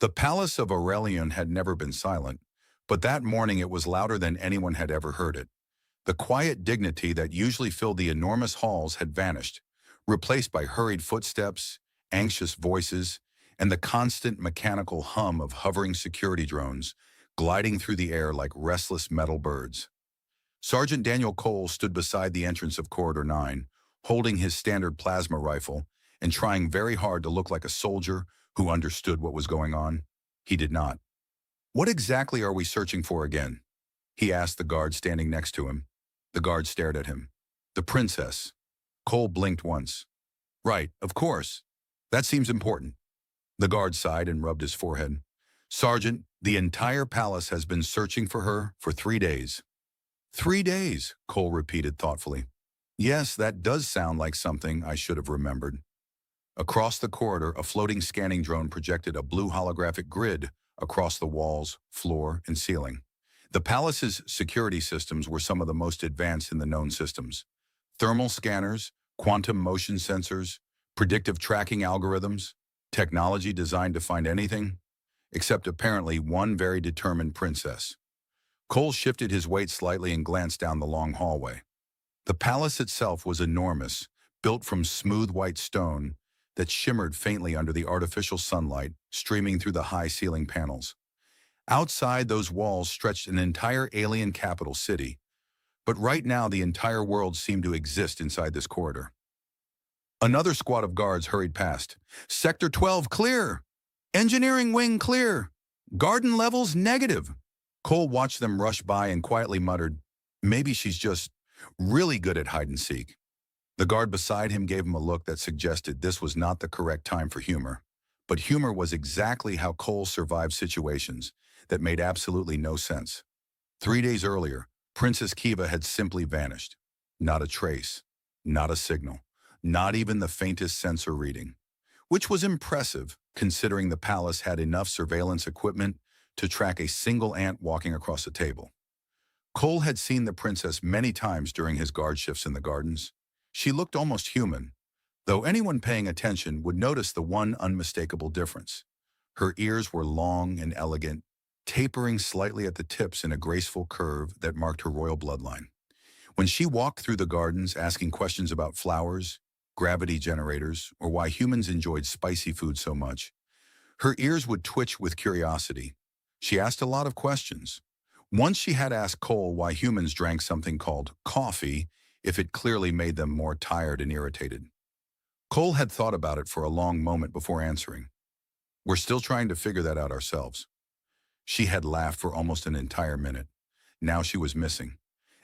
The palace of Aurelian had never been silent, but that morning it was louder than anyone had ever heard it. The quiet dignity that usually filled the enormous halls had vanished, replaced by hurried footsteps, anxious voices, and the constant mechanical hum of hovering security drones gliding through the air like restless metal birds. Sergeant Daniel Cole stood beside the entrance of Corridor 9, holding his standard plasma rifle and trying very hard to look like a soldier who understood what was going on. He did not. "What exactly are we searching for again?" he asked the guard standing next to him. The guard stared at him. "The princess." Cole blinked once. "Right, of course. That seems important." The guard sighed and rubbed his forehead. "Sergeant, the entire palace has been searching for her for 3 days." 3 days, Cole repeated thoughtfully. "Yes, that does sound like something I should have remembered." Across the corridor, a floating scanning drone projected a blue holographic grid across the walls, floor, and ceiling. The palace's security systems were some of the most advanced in the known systems. Thermal scanners, quantum motion sensors, predictive tracking algorithms, technology designed to find anything, except apparently one very determined princess. Cole shifted his weight slightly and glanced down the long hallway. The palace itself was enormous, built from smooth white stone that shimmered faintly under the artificial sunlight streaming through the high ceiling panels. Outside those walls stretched an entire alien capital city, but right now the entire world seemed to exist inside this corridor. Another squad of guards hurried past. "Sector 12 clear! Engineering wing clear! Garden levels negative!" Cole watched them rush by and quietly muttered, "Maybe she's just really good at hide and seek." The guard beside him gave him a look that suggested this was not the correct time for humor. But humor was exactly how Cole survived situations that made absolutely no sense. 3 days earlier, Princess Kiva had simply vanished. Not a trace, not a signal, not even the faintest sensor reading. Which was impressive, considering the palace had enough surveillance equipment to track a single ant walking across a table. Cole had seen the princess many times during his guard shifts in the gardens. She looked almost human, though anyone paying attention would notice the one unmistakable difference. Her ears were long and elegant, tapering slightly at the tips in a graceful curve that marked her royal bloodline. When she walked through the gardens asking questions about flowers, gravity generators, or why humans enjoyed spicy food so much, her ears would twitch with curiosity. She asked a lot of questions. Once she had asked Cole why humans drank something called coffee if it clearly made them more tired and irritated. Cole had thought about it for a long moment before answering. "We're still trying to figure that out ourselves." She had laughed for almost an entire minute. Now she was missing.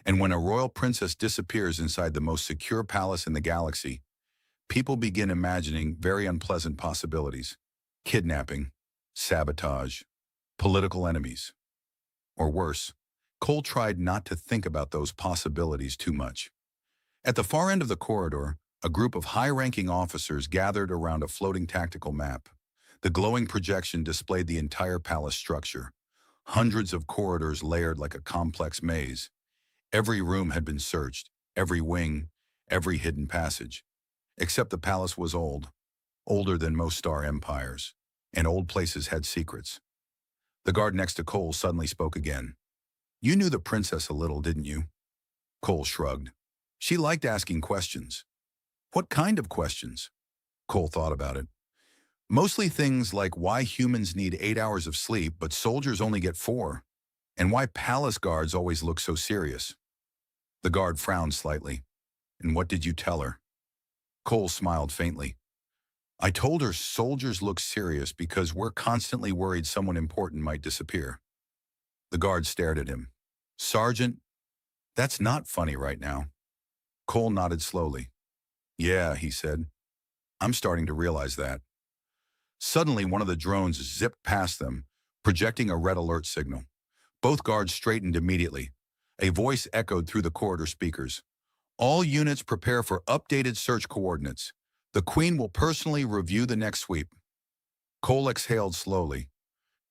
And when a royal princess disappears inside the most secure palace in the galaxy, people begin imagining very unpleasant possibilities. Kidnapping, sabotage, political enemies. Or worse, Cole tried not to think about those possibilities too much. At the far end of the corridor, a group of high-ranking officers gathered around a floating tactical map. The glowing projection displayed the entire palace structure. Hundreds of corridors layered like a complex maze. Every room had been searched, every wing, every hidden passage. Except the palace was old, older than most star empires, and old places had secrets. The guard next to Cole suddenly spoke again. "You knew the princess a little, didn't you?" Cole shrugged. "She liked asking questions." "What kind of questions?" Cole thought about it. "Mostly things like why humans need 8 hours of sleep but soldiers only get 4, and why palace guards always look so serious." The guard frowned slightly. "And what did you tell her?" Cole smiled faintly. "I told her soldiers look serious because we're constantly worried someone important might disappear." The guard stared at him. "Sergeant, that's not funny right now." Cole nodded slowly. "Yeah," he said. "I'm starting to realize that." Suddenly, one of the drones zipped past them, projecting a red alert signal. Both guards straightened immediately. A voice echoed through the corridor speakers. "All units prepare for updated search coordinates. The Queen will personally review the next sweep." Cole exhaled slowly.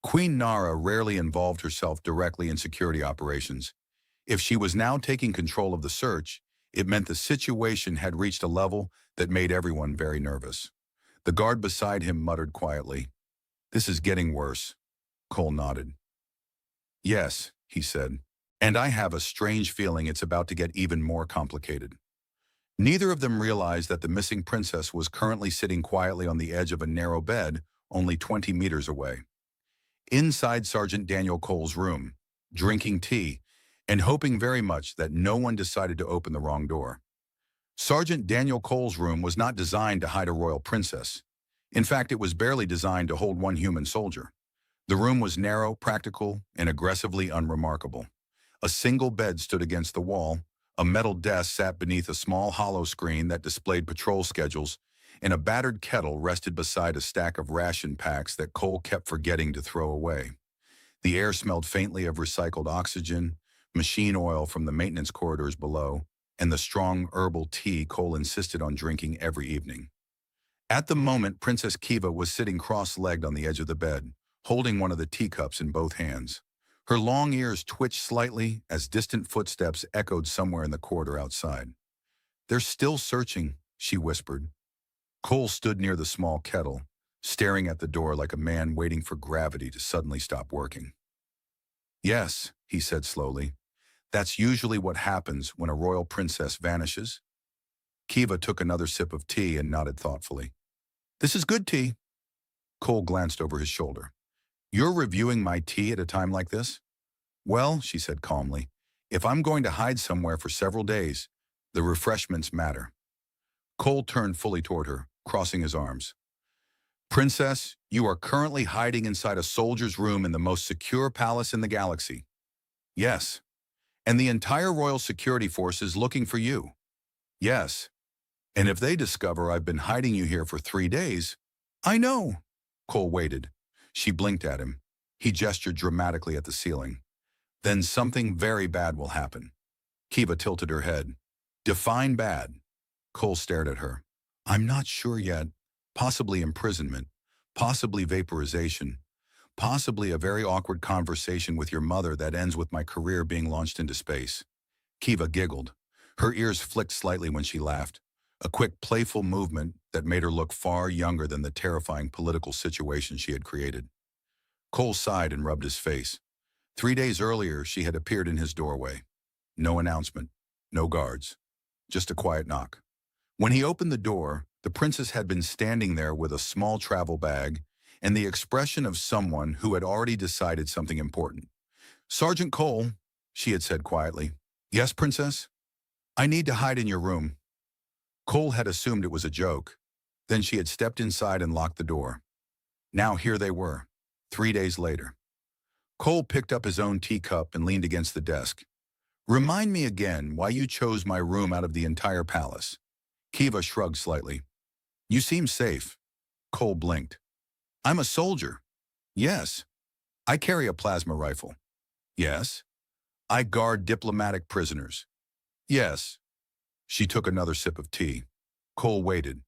Queen Nara rarely involved herself directly in security operations. If she was now taking control of the search, it meant the situation had reached a level that made everyone very nervous. The guard beside him muttered quietly, This is getting worse. Cole nodded. Yes, he said. And I have a strange feeling it's about to get even more complicated. Neither of them realized that the missing princess was currently sitting quietly on the edge of a narrow bed only 20 meters away. Inside Sergeant Daniel Cole's room, drinking tea, and hoping very much that no one decided to open the wrong door. Sergeant Daniel Cole's room was not designed to hide a royal princess. In fact, it was barely designed to hold one human soldier. The room was narrow, practical, and aggressively unremarkable. A single bed stood against the wall, a metal desk sat beneath a small hollow screen that displayed patrol schedules, and a battered kettle rested beside a stack of ration packs that Cole kept forgetting to throw away. The air smelled faintly of recycled oxygen, machine oil from the maintenance corridors below, and the strong herbal tea Cole insisted on drinking every evening. At the moment, Princess Kiva was sitting cross-legged on the edge of the bed, holding one of the teacups in both hands. Her long ears twitched slightly as distant footsteps echoed somewhere in the corridor outside. "They're still searching," she whispered. Cole stood near the small kettle, staring at the door like a man waiting for gravity to suddenly stop working. "Yes," he said slowly. "That's usually what happens when a royal princess vanishes." Kiva took another sip of tea and nodded thoughtfully. "This is good tea." Cole glanced over his shoulder. "You're reviewing my tea at a time like this?" "Well," she said calmly, "if I'm going to hide somewhere for several days, the refreshments matter." Cole turned fully toward her, crossing his arms. "Princess, you are currently hiding inside a soldier's room in the most secure palace in the galaxy." "Yes." "And the entire royal security force is looking for you." "Yes." "And if they discover I've been hiding you here for 3 days..." "I know." Cole waited. She blinked at him. He gestured dramatically at the ceiling. "Then something very bad will happen." Kiva tilted her head. "Define bad." Cole stared at her. "I'm not sure yet. Possibly imprisonment. Possibly vaporization. Possibly a very awkward conversation with your mother that ends with my career being launched into space." Kiva giggled. Her ears flicked slightly when she laughed. A quick, playful movement that made her look far younger than the terrifying political situation she had created. Cole sighed and rubbed his face. 3 days earlier, she had appeared in his doorway. No announcement, no guards, just a quiet knock. When he opened the door, the princess had been standing there with a small travel bag and the expression of someone who had already decided something important. "Sergeant Cole," she had said quietly. "Yes, princess?" "I need to hide in your room." Cole had assumed it was a joke. Then she had stepped inside and locked the door. Now here they were, 3 days later. Cole picked up his own teacup and leaned against the desk. "Remind me again why you chose my room out of the entire palace." Kiva shrugged slightly. "You seem safe." Cole blinked. "I'm a soldier." "Yes." "I carry a plasma rifle." "Yes." "I guard diplomatic prisoners." "Yes." She took another sip of tea. Cole waited.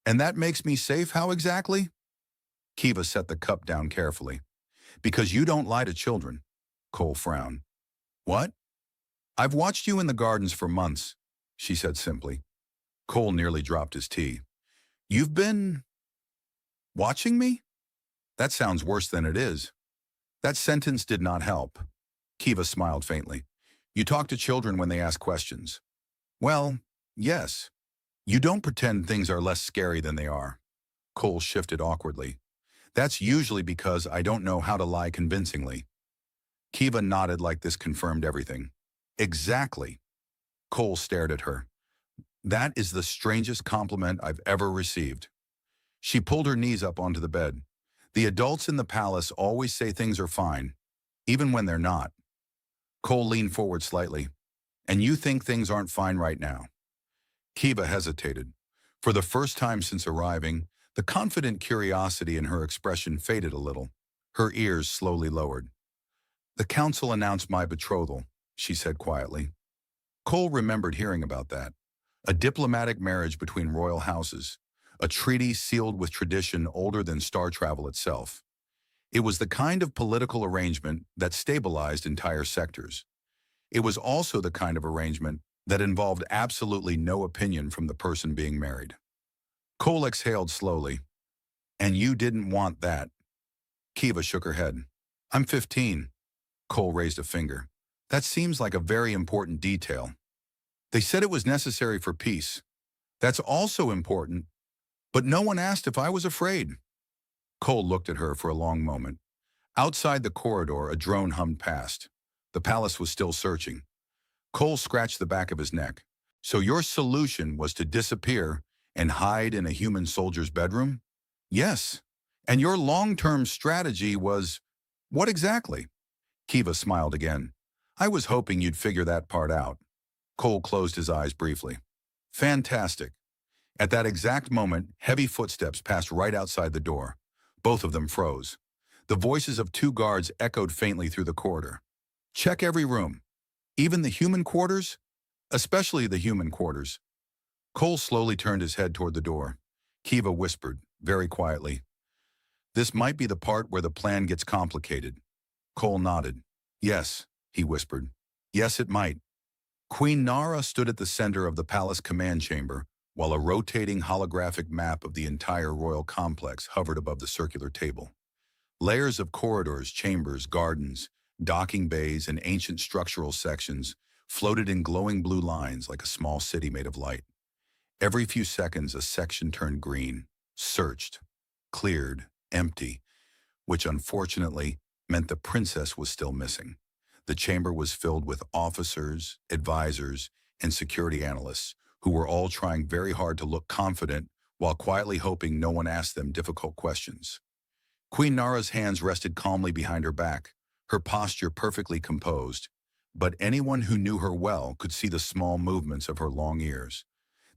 "And that makes me safe, how exactly?" Kiva set the cup down carefully. "Because you don't lie to children." Cole frowned. "What?" "I've watched you in the gardens for months," she said simply. Cole nearly dropped his tea. "You've been... watching me?" "That sounds worse than it is." That sentence did not help. Kiva smiled faintly. "You talk to children when they ask questions." "Well, yes. You don't pretend things are less scary than they are." Cole shifted awkwardly. "That's usually because I don't know how to lie convincingly." Kiva nodded like this confirmed everything. "Exactly." Cole stared at her. "That is the strangest compliment I've ever received." She pulled her knees up onto the bed. "The adults in the palace always say things are fine, even when they're not." Cole leaned forward slightly. "And you think things aren't fine right now?" Kiva hesitated. For the first time since arriving, the confident curiosity in her expression faded a little. Her ears slowly lowered. "The council announced my betrothal," she said quietly. Cole remembered hearing about that. A diplomatic marriage between royal houses, a treaty sealed with tradition older than star travel itself. It was the kind of political arrangement that stabilized entire sectors. It was also the kind of arrangement that involved absolutely no opinion from the person being married. Cole exhaled slowly. "And you didn't want that." Kiva shook her head. I'm 15. Cole raised a finger. That seems like a very important detail. They said it was necessary for peace. That's also important, but no one asked if I was afraid. Cole looked at her for a long moment. Outside the corridor, a drone hummed past. The palace was still searching. Cole scratched the back of his neck. So your solution was to disappear and hide in a human soldier's bedroom? Yes. And your long-term strategy was... what exactly? Kiva smiled again. I was hoping you'd figure that part out. Cole closed his eyes briefly. Fantastic. At that exact moment, heavy footsteps passed right outside the door. Both of them froze. The voices of two guards echoed faintly through the corridor. Check every room. Even the human quarters? Especially the human quarters. Cole slowly turned his head toward the door. Kiva whispered, very quietly. This might be the part where the plan gets complicated. Cole nodded. Yes, he whispered. Yes, it might. Queen Nara stood at the center of the palace command chamber, while a rotating holographic map of the entire royal complex hovered above the circular table. Layers of corridors, chambers, gardens, docking bays, and ancient structural sections floated in glowing blue lines like a small city made of light. Every few seconds, a section turned green, searched, cleared, empty, which unfortunately meant the princess was still missing. The chamber was filled with officers, advisors, and security analysts who were all trying very hard to look confident while quietly hoping no one asked them difficult questions. Queen Nara's hands rested calmly behind her back, her posture perfectly composed, but anyone who knew her well could see the small movements of her long ears.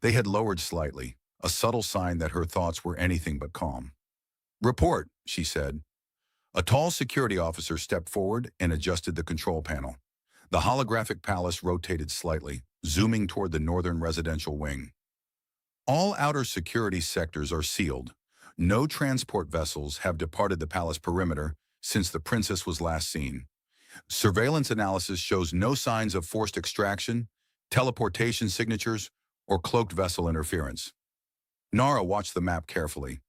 They had lowered slightly, a subtle sign that her thoughts were anything but calm. Report, she said. A tall security officer stepped forward and adjusted the control panel. The holographic palace rotated slightly, zooming toward the northern residential wing. All outer security sectors are sealed. No transport vessels have departed the palace perimeter since the princess was last seen. Surveillance analysis shows no signs of forced extraction, teleportation signatures, or cloaked vessel interference. Nara watched the map carefully.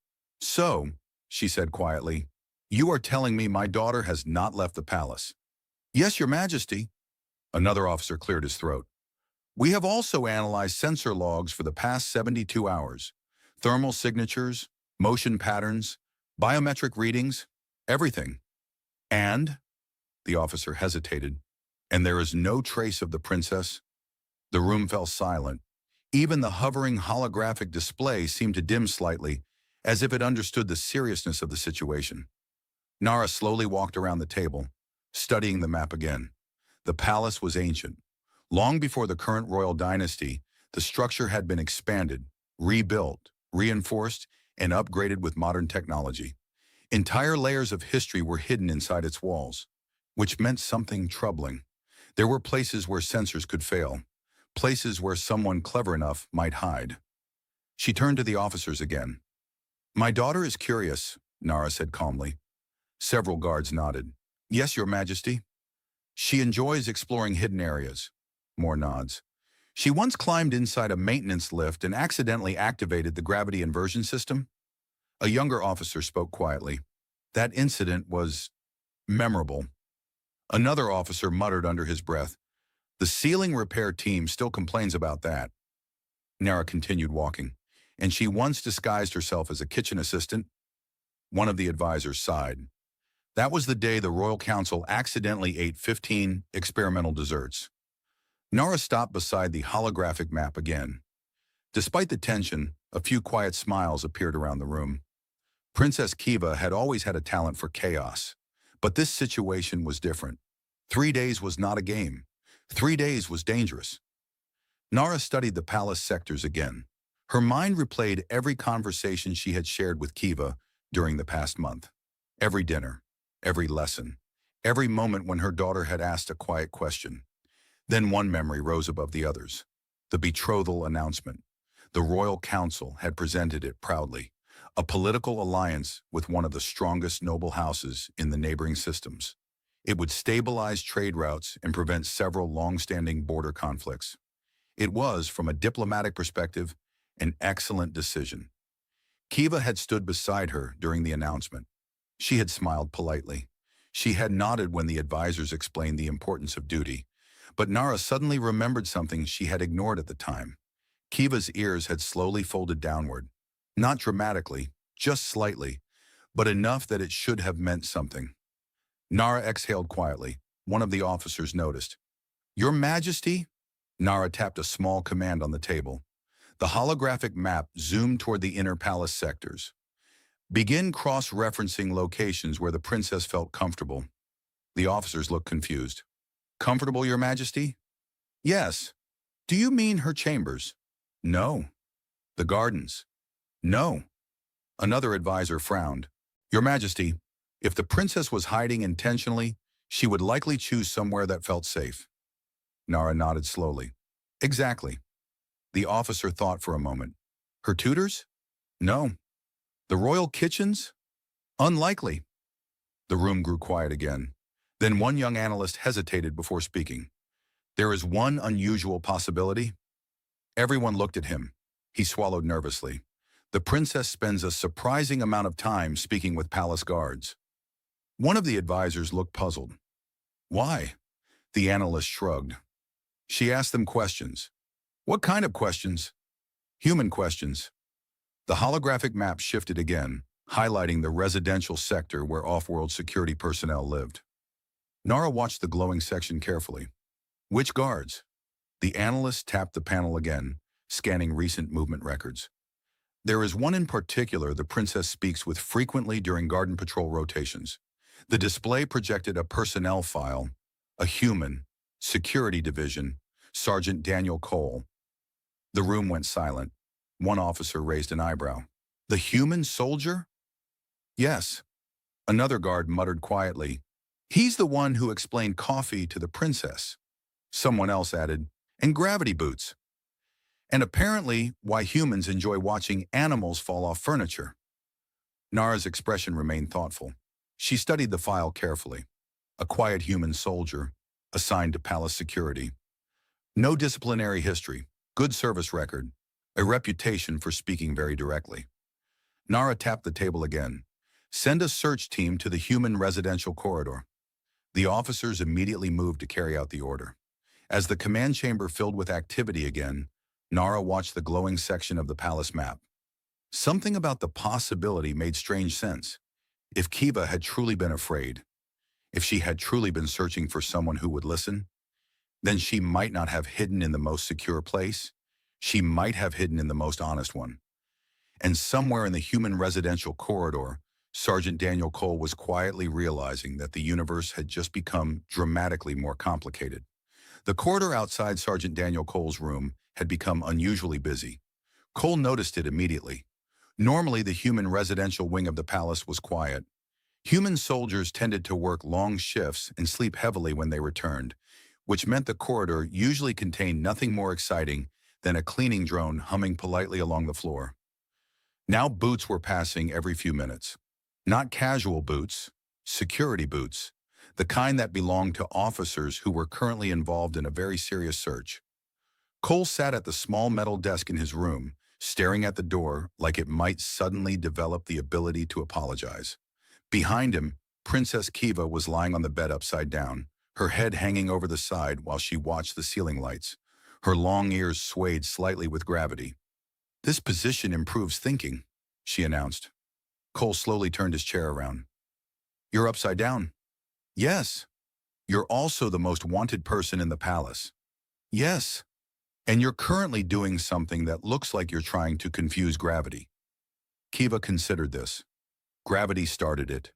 So, she said quietly, you are telling me my daughter has not left the palace? Yes, Your Majesty. Another officer cleared his throat. We have also analyzed sensor logs for the past 72 hours. Thermal signatures, motion patterns, biometric readings, everything. And? The officer hesitated. And there is no trace of the princess? The room fell silent. Even the hovering holographic display seemed to dim slightly, as if it understood the seriousness of the situation. Nara slowly walked around the table, studying the map again. The palace was ancient. Long before the current royal dynasty, the structure had been expanded, rebuilt, reinforced, and upgraded with modern technology. Entire layers of history were hidden inside its walls, which meant something troubling. There were places where sensors could fail, places where someone clever enough might hide. She turned to the officers again. My daughter is curious, Nara said calmly. Several guards nodded. Yes, Your Majesty. She enjoys exploring hidden areas. More nods. She once climbed inside a maintenance lift and accidentally activated the gravity inversion system. A younger officer spoke quietly. That incident was memorable. Another officer muttered under his breath. The ceiling repair team still complains about that. Nara continued walking. And she once disguised herself as a kitchen assistant. One of the advisors sighed. That was the day the Royal Council accidentally ate 15 experimental desserts. Nara stopped beside the holographic map again. Despite the tension, a few quiet smiles appeared around the room. Princess Kiva had always had a talent for chaos, but this situation was different. 3 days was not a game. 3 days was dangerous. Nara studied the palace sectors again. Her mind replayed every conversation she had shared with Kiva during the past month. Every dinner, every lesson, every moment when her daughter had asked a quiet question. Then one memory rose above the others. The betrothal announcement. The Royal Council had presented it proudly. A political alliance with one of the strongest noble houses in the neighboring systems. It would stabilize trade routes and prevent several long-standing border conflicts. It was, from a diplomatic perspective, an excellent decision. Kiva had stood beside her during the announcement. She had smiled politely. She had nodded when the advisors explained the importance of duty. But Nara suddenly remembered something she had ignored at the time. Kiva's ears had slowly folded downward. Not dramatically, just slightly, but enough that it should have meant something. Nara exhaled quietly. One of the officers noticed. "Your Majesty?" Nara tapped a small command on the table. The holographic map zoomed toward the inner palace sectors. "Begin cross-referencing locations where the princess felt comfortable." The officers looked confused. "Comfortable, Your Majesty?" "Yes." "Do you mean her chambers?" "No." "The gardens?" "No." Another advisor frowned. "Your Majesty, if the princess was hiding intentionally, she would likely choose somewhere that felt safe." Nara nodded slowly. "Exactly." The officer thought for a moment. "Her tutors?" "No." "The royal kitchens?" "Unlikely." The room grew quiet again. Then one young analyst hesitated before speaking. "There is one unusual possibility." Everyone looked at him. He swallowed nervously. "The princess spends a surprising amount of time speaking with palace guards." One of the advisors looked puzzled. "Why?" The analyst shrugged. "She asked them questions." "What kind of questions?" "Human questions." The holographic map shifted again, highlighting the residential sector where off-world security personnel lived. Nara watched the glowing section carefully. "Which guards?" The analyst tapped the panel again, scanning recent movement records. "There is one in particular the princess speaks with frequently during garden patrol rotations." The display projected a personnel file, a human, security division, Sergeant Daniel Cole. The room went silent. One officer raised an eyebrow. "The human soldier?" "Yes." Another guard muttered quietly. "He's the one who explained coffee to the princess." Someone else added, "And gravity boots." "And apparently why humans enjoy watching animals fall off furniture." Nara's expression remained thoughtful. She studied the file carefully. A quiet human soldier, assigned to palace security. No disciplinary history, good service record, a reputation for speaking very directly. Nara tapped the table again. "Send a search team to the human residential corridor." The officers immediately moved to carry out the order. As the command chamber filled with activity again, Nara watched the glowing section of the palace map. Something about the possibility made strange sense. If Kiva had truly been afraid, if she had truly been searching for someone who would listen, then she might not have hidden in the most secure place. She might have hidden in the most honest one. And somewhere in the human residential corridor, Sergeant Daniel Cole was quietly realizing that the universe had just become dramatically more complicated. The corridor outside Sergeant Daniel Cole's room had become unusually busy. Cole noticed it immediately. Normally, the human residential wing of the palace was quiet. Human soldiers tended to work long shifts and sleep heavily when they returned, which meant the corridor usually contained nothing more exciting than a cleaning drone humming politely along the floor. Now boots were passing every few minutes. Not casual boots, security boots, the kind that belonged to officers who were currently involved in a very serious search. Cole sat at the small metal desk in his room, staring at the door like it might suddenly develop the ability to apologize. Behind him, Princess Kiva was lying on the bed upside down, her head hanging over the side while she watched the ceiling lights. Her long ears swayed slightly with gravity. "This position improves thinking," she announced. Cole slowly turned his chair around. "You're upside down." "Yes." "You're also the most wanted person in the palace." "Yes." "And you're currently doing something that looks like you're trying to confuse gravity." Kiva considered this. "Gravity started it."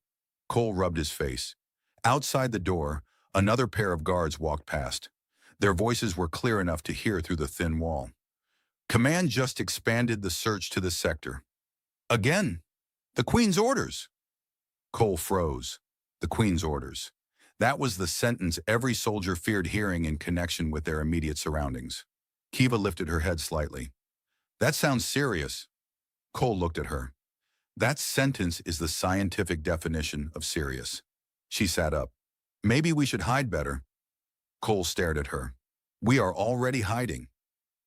Cole rubbed his face. Outside the door, another pair of guards walked past. Their voices were clear enough to hear through the thin wall. "Command just expanded the search to the sector." "Again? The Queen's orders." Cole froze. The Queen's orders. That was the sentence every soldier feared hearing in connection with their immediate surroundings. Kiva lifted her head slightly. "That sounds serious." Cole looked at her. "That sentence is the scientific definition of serious." She sat up. "Maybe we should hide better." Cole stared at her. "We are already hiding."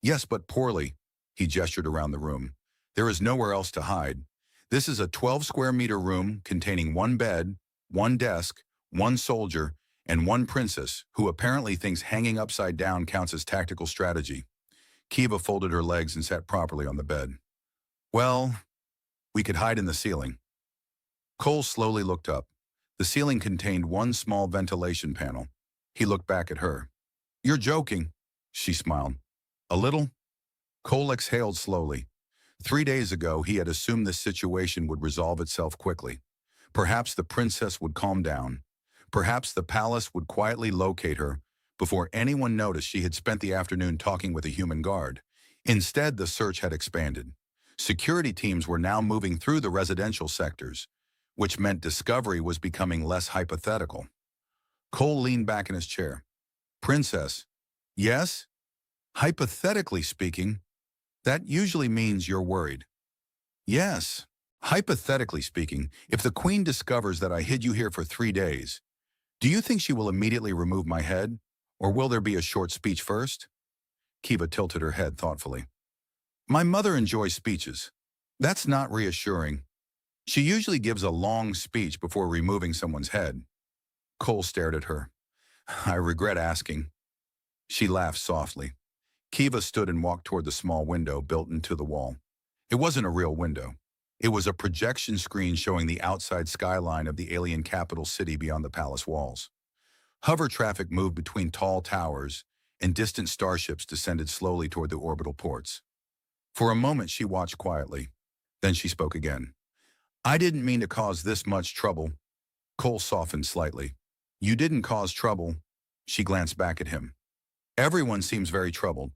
"Yes, but poorly." He gestured around the room. "There is nowhere else to hide. This is a 12-square-meter room containing one bed, one desk, one soldier, and one princess who apparently thinks hanging upside down counts as tactical strategy. Kiva folded her legs and sat properly on the bed. Well, we could hide in the ceiling. Cole slowly looked up. The ceiling contained one small ventilation panel. He looked back at her. You're joking, she smiled. A little? Cole exhaled slowly. 3 days ago, he had assumed this situation would resolve itself quickly. Perhaps the princess would calm down. Perhaps the palace would quietly locate her before anyone noticed she had spent the afternoon talking with a human guard. Instead, the search had expanded. Security teams were now moving through the residential sectors, which meant discovery was becoming less hypothetical. Cole leaned back in his chair. Princess, yes? Hypothetically speaking, that usually means you're worried. Yes. Hypothetically speaking, if the queen discovers that I hid you here for 3 days, do you think she will immediately remove my head, or will there be a short speech first? Kiva tilted her head thoughtfully. My mother enjoys speeches. That's not reassuring. She usually gives a long speech before removing someone's head. Cole stared at her. I regret asking. She laughed softly. Kiva stood and walked toward the small window built into the wall. It wasn't a real window. It was a projection screen showing the outside skyline of the alien capital city beyond the palace walls. Hover traffic moved between tall towers, and distant starships descended slowly toward the orbital ports. For a moment, she watched quietly. Then she spoke again. I didn't mean to cause this much trouble. Cole softened slightly. You didn't cause trouble. She glanced back at him. Everyone seems very troubled.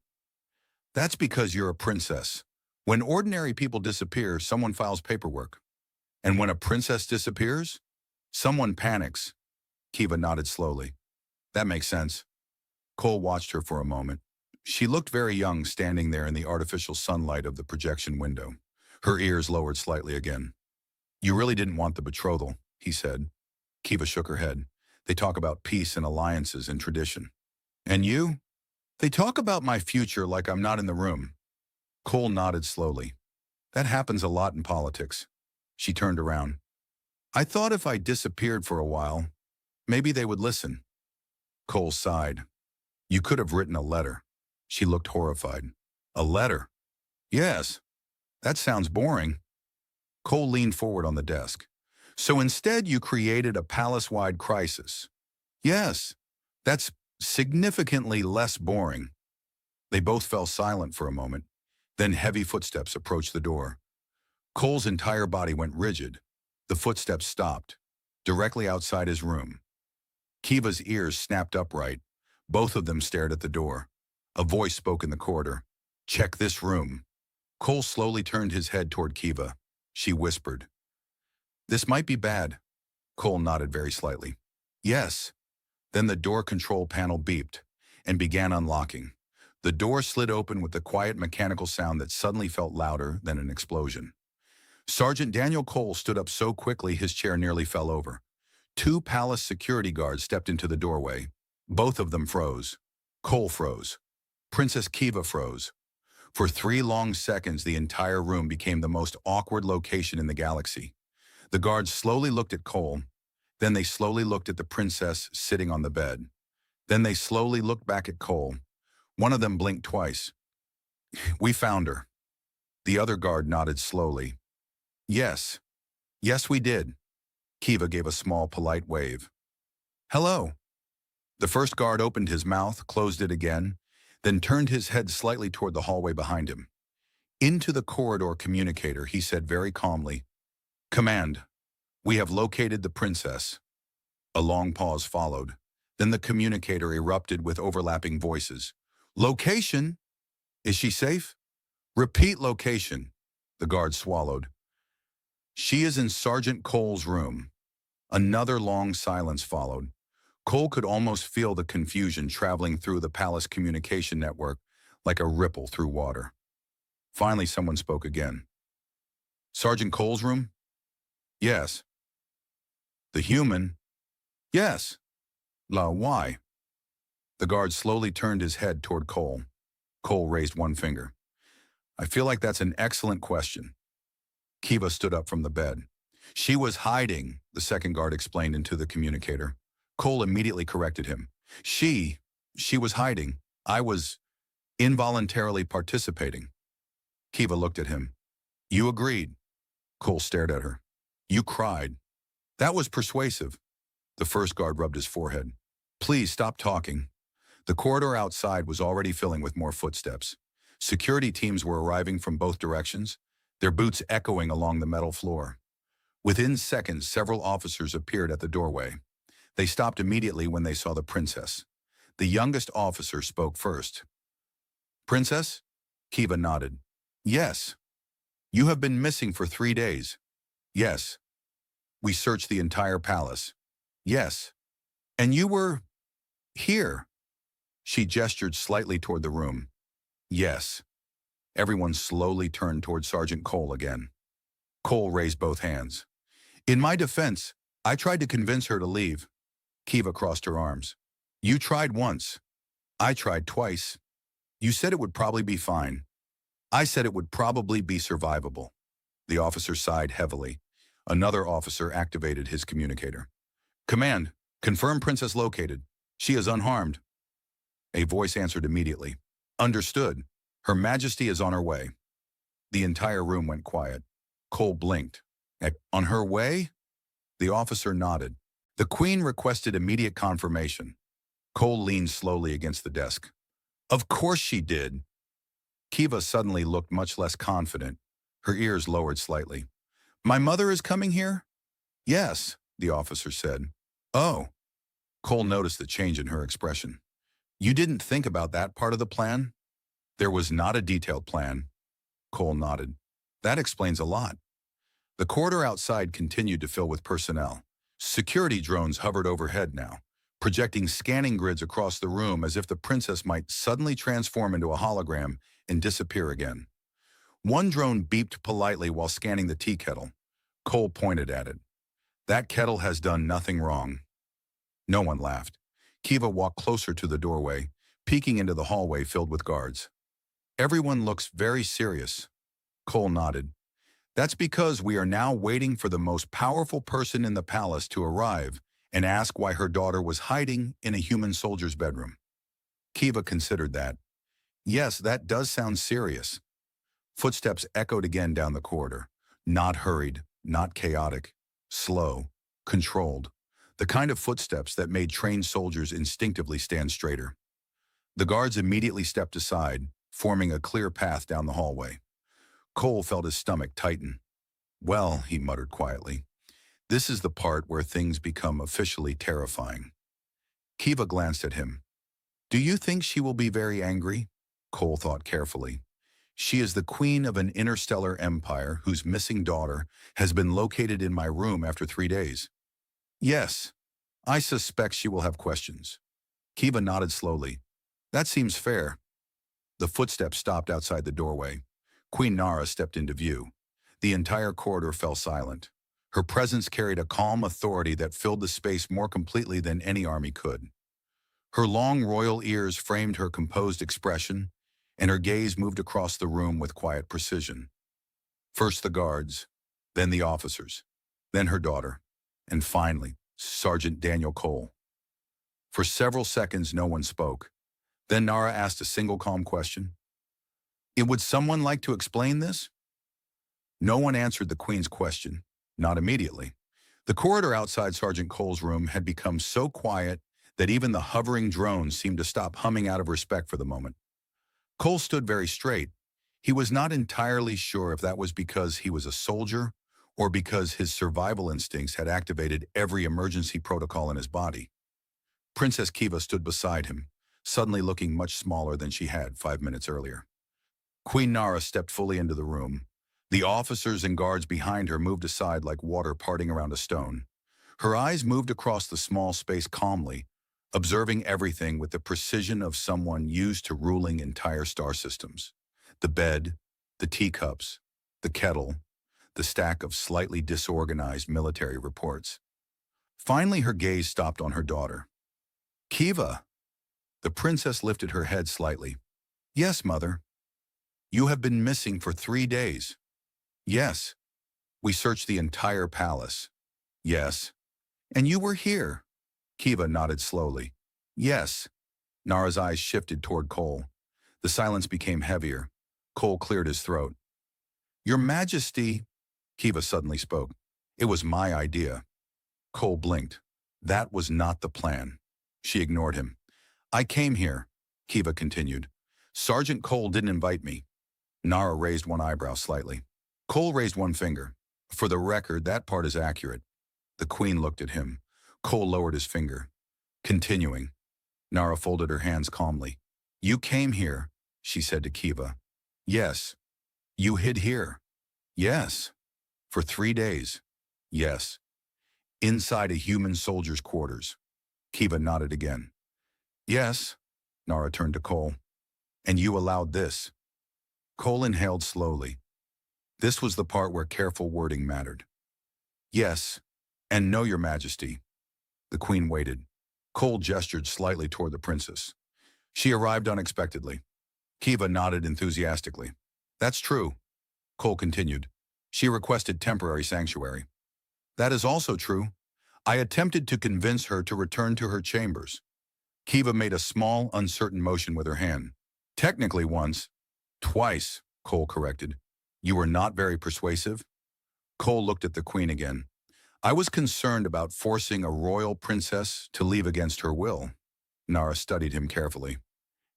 That's because you're a princess. When ordinary people disappear, someone files paperwork. And when a princess disappears, someone panics. Kiva nodded slowly. That makes sense. Cole watched her for a moment. She looked very young standing there in the artificial sunlight of the projection window. Her ears lowered slightly again. You really didn't want the betrothal, he said. Kiva shook her head. They talk about peace and alliances and tradition. And you? They talk about my future like I'm not in the room. Cole nodded slowly. That happens a lot in politics. She turned around. I thought if I disappeared for a while, maybe they would listen. Cole sighed. You could have written a letter. She looked horrified. A letter? Yes. That sounds boring. Cole leaned forward on the desk. So instead you created a palace-wide crisis. Yes. That's significantly less boring. They both fell silent for a moment. Then heavy footsteps approached the door. Cole's entire body went rigid. The footsteps stopped, directly outside his room. Kiva's ears snapped upright. Both of them stared at the door. A voice spoke in the corridor. Check this room. Cole slowly turned his head toward Kiva. She whispered. This might be bad. Cole nodded very slightly. Yes. Then the door control panel beeped and began unlocking. The door slid open with the quiet mechanical sound that suddenly felt louder than an explosion. Sergeant Daniel Cole stood up so quickly his chair nearly fell over. 2 palace security guards stepped into the doorway. Both of them froze. Cole froze. Princess Kiva froze. For 3 long seconds, the entire room became the most awkward location in the galaxy. The guards slowly looked at Cole. Then they slowly looked at the princess sitting on the bed. Then they slowly looked back at Cole. One of them blinked twice. We found her. The other guard nodded slowly. Yes. Yes, we did. Kiva gave a small, polite wave. Hello. The first guard opened his mouth, closed it again, then turned his head slightly toward the hallway behind him. Into the corridor communicator, he said very calmly, Command, we have located the princess. A long pause followed. Then the communicator erupted with overlapping voices. Location? Is she safe? Repeat location. The guard swallowed. She is in Sergeant Cole's room. Another long silence followed. Cole could almost feel the confusion traveling through the palace communication network like a ripple through water. Finally, someone spoke again. Sergeant Cole's room? Yes. The human? Yes. Why? The guard slowly turned his head toward Cole. Cole raised one finger. I feel like that's an excellent question. Kiva stood up from the bed. She was hiding, the second guard explained into the communicator. Cole immediately corrected him. She was hiding. I was involuntarily participating. Kiva looked at him. You agreed. Cole stared at her. You cried. That was persuasive. The first guard rubbed his forehead. Please stop talking. The corridor outside was already filling with more footsteps. Security teams were arriving from both directions, their boots echoing along the metal floor. Within seconds, several officers appeared at the doorway. They stopped immediately when they saw the princess. The youngest officer spoke first. Princess? Kiva nodded. Yes. You have been missing for 3 days. Yes. We searched the entire palace. Yes. And you were here. She gestured slightly toward the room. Yes. Everyone slowly turned toward Sergeant Cole again. Cole raised both hands. In my defense, I tried to convince her to leave. Kiva crossed her arms. You tried once. I tried twice. You said it would probably be fine. I said it would probably be survivable. The officer sighed heavily. Another officer activated his communicator. Command, confirm Princess located. She is unharmed. A voice answered immediately. Understood. Her Majesty is on her way. The entire room went quiet. Cole blinked. On her way? The officer nodded. The Queen requested immediate confirmation. Cole leaned slowly against the desk. Of course she did. Kiva suddenly looked much less confident. Her ears lowered slightly. My mother is coming here? Yes, the officer said. Oh. Cole noticed the change in her expression. You didn't think about that part of the plan? There was not a detailed plan. Cole nodded. That explains a lot. The corridor outside continued to fill with personnel. Security drones hovered overhead now, projecting scanning grids across the room as if the princess might suddenly transform into a hologram and disappear again. One drone beeped politely while scanning the tea kettle. Cole pointed at it. That kettle has done nothing wrong. No one laughed. Kiva walked closer to the doorway, peeking into the hallway filled with guards. Everyone looks very serious. Cole nodded. That's because we are now waiting for the most powerful person in the palace to arrive and ask why her daughter was hiding in a human soldier's bedroom. Kiva considered that. Yes, that does sound serious. Footsteps echoed again down the corridor. Not hurried, not chaotic. Slow, controlled. The kind of footsteps that made trained soldiers instinctively stand straighter. The guards immediately stepped aside, forming a clear path down the hallway. Cole felt his stomach tighten. Well, he muttered quietly, this is the part where things become officially terrifying. Kiva glanced at him. Do you think she will be very angry? Cole thought carefully. She is the queen of an interstellar empire whose missing daughter has been located in my room after 3 days. Yes, I suspect she will have questions. Kiva nodded slowly. That seems fair. The footsteps stopped outside the doorway. Queen Nara stepped into view. The entire corridor fell silent. Her presence carried a calm authority that filled the space more completely than any army could. Her long royal ears framed her composed expression, and her gaze moved across the room with quiet precision. First the guards, then the officers, then her daughter, and finally, Sergeant Daniel Cole. For several seconds, no one spoke. Then Nara asked a single calm question. Would someone like to explain this? No one answered the Queen's question, not immediately. The corridor outside Sergeant Cole's room had become so quiet that even the hovering drones seemed to stop humming out of respect for the moment. Cole stood very straight. He was not entirely sure if that was because he was a soldier or because his survival instincts had activated every emergency protocol in his body. Princess Kiva stood beside him, suddenly looking much smaller than she had 5 minutes earlier. Queen Nara stepped fully into the room. The officers and guards behind her moved aside like water parting around a stone. Her eyes moved across the small space calmly, observing everything with the precision of someone used to ruling entire star systems. The bed, the teacups, the kettle, the stack of slightly disorganized military reports. Finally, her gaze stopped on her daughter. Kiva! The princess lifted her head slightly. Yes, mother. You have been missing for 3 days. Yes. We searched the entire palace. Yes. And you were here. Kiva nodded slowly. Yes. Nara's eyes shifted toward Cole. The silence became heavier. Cole cleared his throat. Your Majesty, Kiva suddenly spoke. It was my idea. Cole blinked. That was not the plan. She ignored him. I came here, Kiva continued. Sergeant Cole didn't invite me. Nara raised one eyebrow slightly. Cole raised one finger. For the record, that part is accurate. The Queen looked at him. Cole lowered his finger. Continuing. Nara folded her hands calmly. You came here, she said to Kiva. Yes. You hid here. Yes. For 3 days. Yes. Inside a human soldier's quarters. Kiva nodded again. Yes. Nara turned to Cole. And you allowed this. Cole inhaled slowly. This was the part where careful wording mattered. Yes. And no, Your Majesty. The Queen waited. Cole gestured slightly toward the princess. She arrived unexpectedly. Kiva nodded enthusiastically. That's true. Cole continued. She requested temporary sanctuary. That is also true. I attempted to convince her to return to her chambers. Kiva made a small, uncertain motion with her hand. Technically once. Twice, Cole corrected. You were not very persuasive? Cole looked at the Queen again. I was concerned about forcing a royal princess to leave against her will. Nara studied him carefully.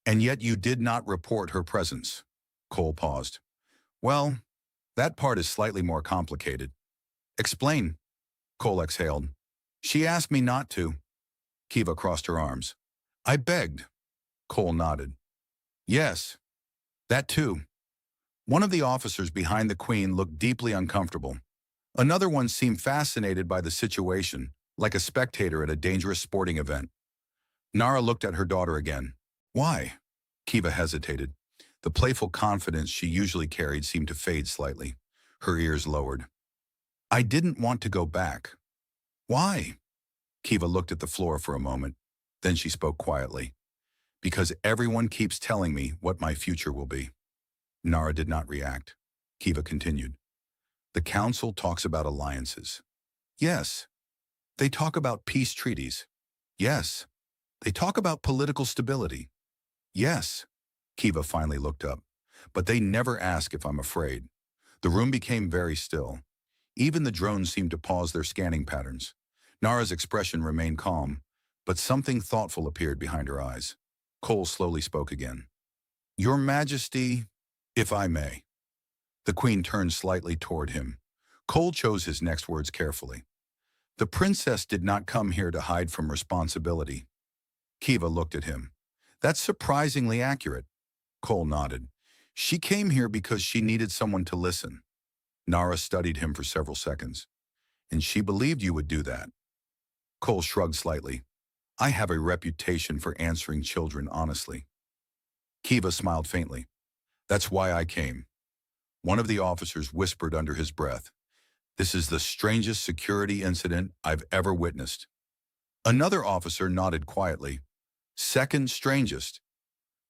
And yet you did not report her presence. Cole paused. Well, that part is slightly more complicated. Explain. Cole exhaled. She asked me not to. Kiva crossed her arms. I begged. Cole nodded. Yes. That too. One of the officers behind the Queen looked deeply uncomfortable. Another one seemed fascinated by the situation, like a spectator at a dangerous sporting event. Nara looked at her daughter again. Why? Kiva hesitated. The playful confidence she usually carried seemed to fade slightly. Her ears lowered. I didn't want to go back. Why? Kiva looked at the floor for a moment. Then she spoke quietly. Because everyone keeps telling me what my future will be. Nara did not react. Kiva continued. The council talks about alliances. Yes. They talk about peace treaties. Yes. They talk about political stability. Yes. Kiva finally looked up. But they never ask if I'm afraid. The room became very still. Even the drones seemed to pause their scanning patterns. Nara's expression remained calm, but something thoughtful appeared behind her eyes. Cole slowly spoke again. Your Majesty, if I may. The Queen turned slightly toward him. Cole chose his next words carefully. The princess did not come here to hide from responsibility. Kiva looked at him. That's surprisingly accurate. Cole nodded. She came here because she needed someone to listen. Nara studied him for several seconds. And she believed you would do that. Cole shrugged slightly. I have a reputation for answering children honestly. Kiva smiled faintly. That's why I came. One of the officers whispered under his breath. This is the strangest security incident I've ever witnessed. Another officer nodded quietly. Second strangest.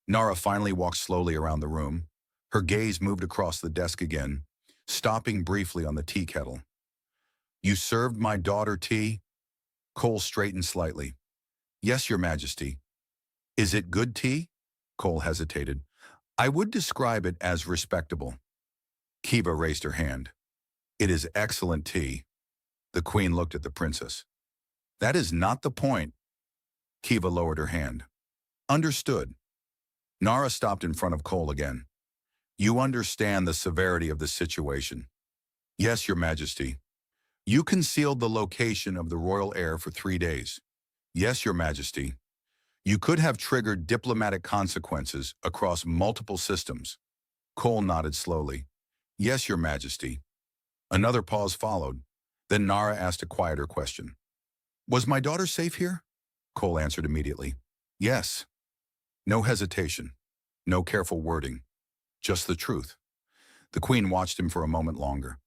Nara finally walked slowly around the room. Her gaze moved across the desk again, stopping briefly on the tea kettle. You served my daughter tea? Cole straightened slightly. Yes, Your Majesty. Is it good tea? Cole hesitated. I would describe it as respectable. Kiva raised her hand. It is excellent tea. The Queen looked at the princess. That is not the point. Kiva lowered her hand. Understood. Nara stopped in front of Cole again. You understand the severity of the situation. Yes, Your Majesty. You concealed the location of the royal heir for 3 days. Yes, Your Majesty. You could have triggered diplomatic consequences across multiple systems. Cole nodded slowly. Yes, Your Majesty. Another pause followed. Then Nara asked a quieter question. Was my daughter safe here? Cole answered immediately. Yes. No hesitation. No careful wording. Just the truth. The Queen watched him for a moment longer.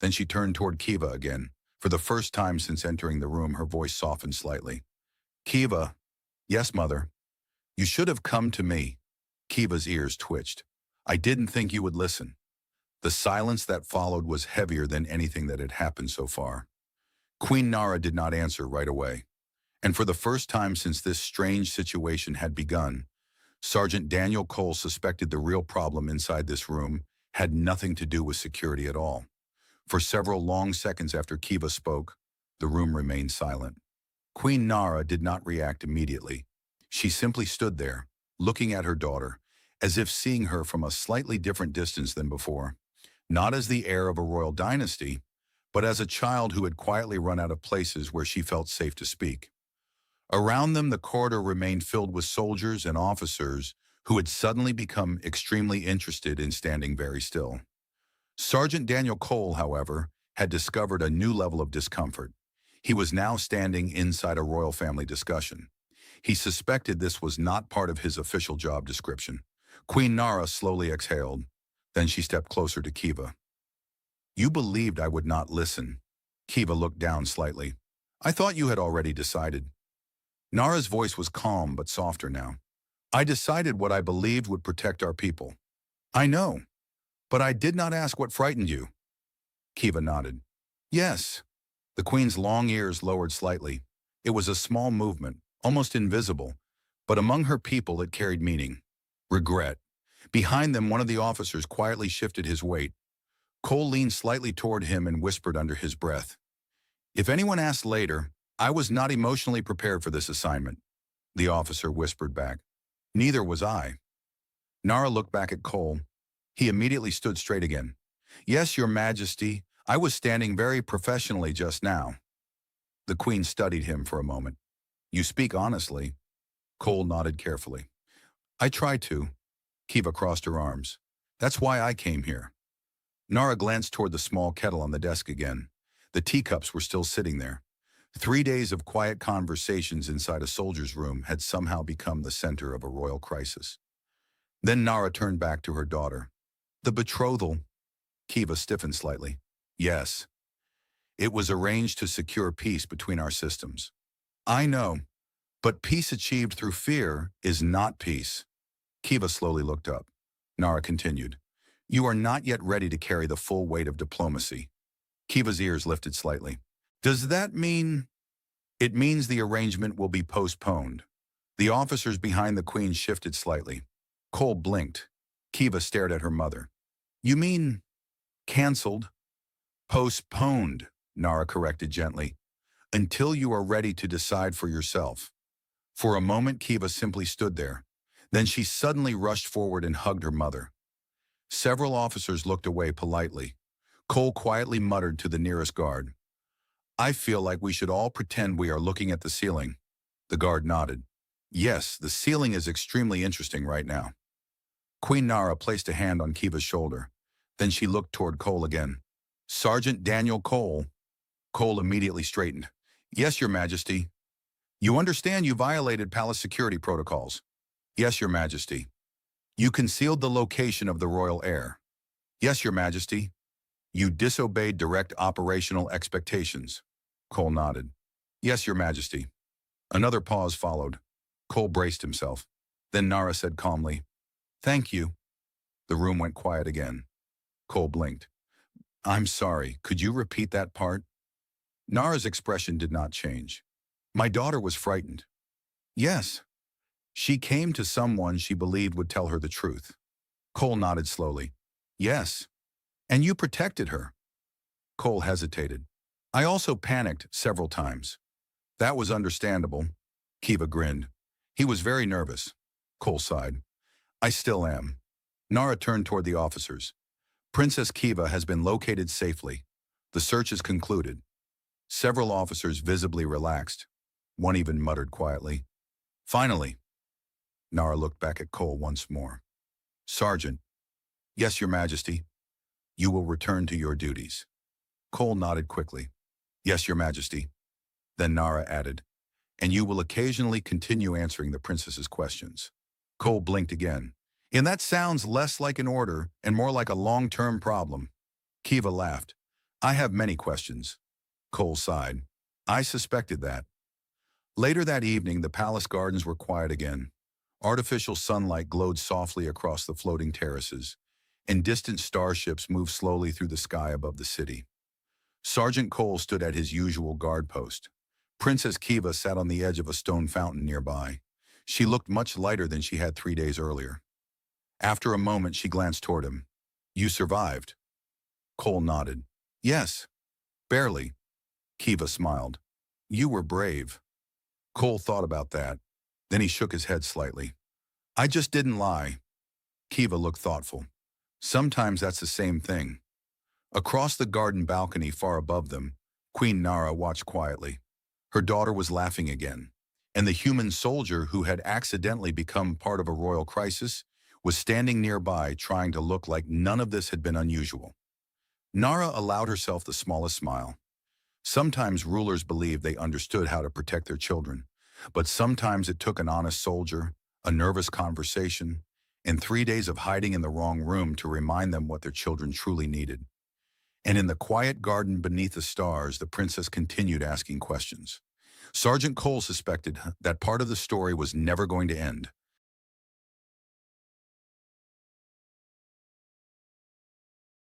Then she turned toward Kiva again. For the first time since entering the room, her voice softened slightly. Kiva. Yes, Mother. You should have come to me. Kiva's ears twitched. I didn't think you would listen. The silence that followed was heavier than anything that had happened so far. Queen Nara did not answer right away, and for the first time since this strange situation had begun, Sergeant Daniel Cole suspected the real problem inside this room had nothing to do with security at all. For several long seconds after Kiva spoke, the room remained silent. Queen Nara did not react immediately. She simply stood there, looking at her daughter, as if seeing her from a slightly different distance than before, not as the heir of a royal dynasty, but as a child who had quietly run out of places where she felt safe to speak. Around them, the corridor remained filled with soldiers and officers who had suddenly become extremely interested in standing very still. Sergeant Daniel Cole, however, had discovered a new level of discomfort. He was now standing inside a royal family discussion. He suspected this was not part of his official job description. Queen Nara slowly exhaled. Then she stepped closer to Kiva. "You believed I would not listen." Kiva looked down slightly. "I thought you had already decided." Nara's voice was calm but softer now. "I decided what I believed would protect our people." "I know, but I did not ask what frightened you." Kiva nodded. "Yes." The queen's long ears lowered slightly. It was a small movement, almost invisible, but among her people it carried meaning. Regret. Behind them, one of the officers quietly shifted his weight. Cole leaned slightly toward him and whispered under his breath, "If anyone asked later, I was not emotionally prepared for this assignment." The officer whispered back, "Neither was I." Nara looked back at Cole. He immediately stood straight again. "Yes, Your Majesty, I was standing very professionally just now." The queen studied him for a moment. "You speak honestly." Cole nodded carefully. "I try to." Kiva crossed her arms. "That's why I came here." Nara glanced toward the small kettle on the desk again. The teacups were still sitting there. 3 days of quiet conversations inside a soldier's room had somehow become the center of a royal crisis. Then Nara turned back to her daughter. "The betrothal." Kiva stiffened slightly. "Yes. It was arranged to secure peace between our systems." "I know, but peace achieved through fear is not peace." Kiva slowly looked up. Nara continued, "You are not yet ready to carry the full weight of diplomacy." Kiva's ears lifted slightly. "Does that mean—" "It means the arrangement will be postponed." The officers behind the queen shifted slightly. Cole blinked. Kiva stared at her mother. "You mean canceled?" "Postponed," Nara corrected gently, "until you are ready to decide for yourself." For a moment, Kiva simply stood there. Then she suddenly rushed forward and hugged her mother. Several officers looked away politely. Cole quietly muttered to the nearest guard, "I feel like we should all pretend we are looking at the ceiling." The guard nodded. "Yes, the ceiling is extremely interesting right now." Queen Nara placed a hand on Kiva's shoulder. Then she looked toward Cole again. "Sergeant Daniel Cole." Cole immediately straightened. "Yes, Your Majesty." "You understand you violated palace security protocols?" "Yes, Your Majesty." "You concealed the location of the royal heir?" "Yes, Your Majesty." "You disobeyed direct operational expectations?" Cole nodded. "Yes, Your Majesty." Another pause followed. Cole braced himself. Then Nara said calmly, "Thank you." The room went quiet again. Cole blinked. "I'm sorry, could you repeat that part?" Nara's expression did not change. "My daughter was frightened." "Yes." "She came to someone she believed would tell her the truth." Cole nodded slowly. "Yes." "And you protected her." Cole hesitated. "I also panicked several times." "That was understandable." Kiva grinned. "He was very nervous." Cole sighed. "I still am." Nara turned toward the officers. "Princess Kiva has been located safely. The search is concluded." Several officers visibly relaxed. One even muttered quietly, "Finally." Nara looked back at Cole once more. "Sergeant." "Yes, Your Majesty." "You will return to your duties." Cole nodded quickly. "Yes, Your Majesty." Then Nara added, "And you will occasionally continue answering the princess's questions." Cole blinked again. "And that sounds less like an order and more like a long-term problem." Kiva laughed. "I have many questions." Cole sighed. "I suspected that." Later that evening, the palace gardens were quiet again. Artificial sunlight glowed softly across the floating terraces, and distant starships moved slowly through the sky above the city. Sergeant Cole stood at his usual guard post. Princess Kiva sat on the edge of a stone fountain nearby. She looked much lighter than she had 3 days earlier. After a moment, she glanced toward him. "You survived." Cole nodded. "Yes, barely." Kiva smiled. "You were brave." Cole thought about that. Then he shook his head slightly. "I just didn't lie." Kiva looked thoughtful. "Sometimes that's the same thing." Across the garden balcony far above them, Queen Nara watched quietly. Her daughter was laughing again, and the human soldier who had accidentally become part of a royal crisis was standing nearby trying to look like none of this had been unusual. Nara allowed herself the smallest smile. Sometimes rulers believed they understood how to protect their children, but sometimes it took an honest soldier, a nervous conversation, and 3 days of hiding in the wrong room to remind them what their children truly needed. And in the quiet garden beneath the stars, the princess continued asking questions. Sergeant Cole suspected that part of the story was never going to end,